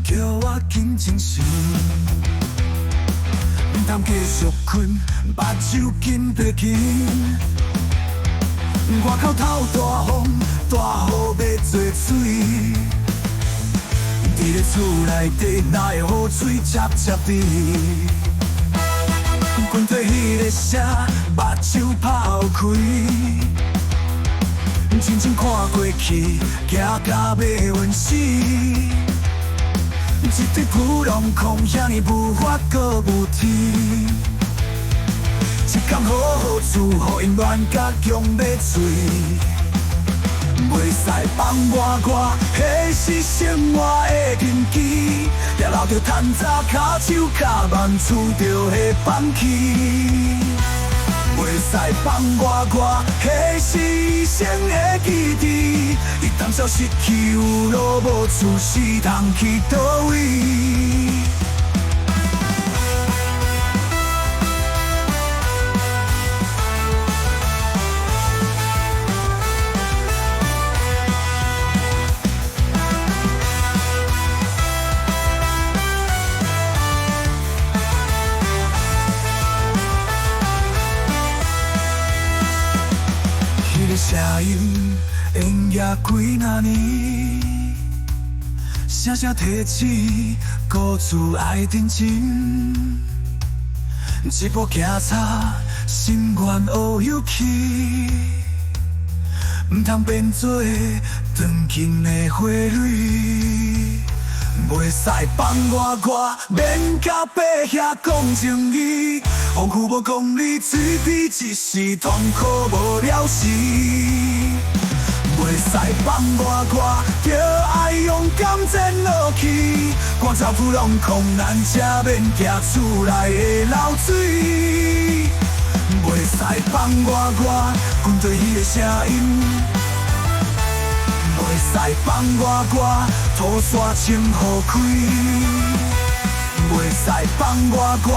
叫我紧精神，唔通继续困，目睭紧闭紧。外口透大风，大雨要做水。伫咧厝内底，哪会雨水接接滴？阮对迄个声，目睭泡开。亲像看过去，行到要冤死。一堆普通空，遐尼无法搁有天。一天好好厝，互因乱甲强要醉。袂使放我歌，迄是生活的禁忌。抓牢着趁早，骹手骹慢，厝着会放弃。袂使放我歌，迄是医生的记忆。一旦消失去，有路无厝，是通去倒位？声音延续几若年，声声提醒，故事爱认真。一步行差，心愿学勇气，唔通变做长情的花蕊。袂使放我歌，免甲爸遐讲情义。风雨无讲理，嘴皮一时痛苦无了时。袂使放我歌，着爱勇敢前落去。赶走普通困难，才免行厝内的流水。袂使放我歌，阮对伊的声音。袂使放我歌，土山清雨开。袂使放我歌，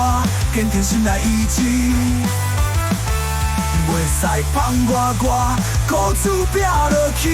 坚定心内意志。袂使放我歌，孤注拼落去。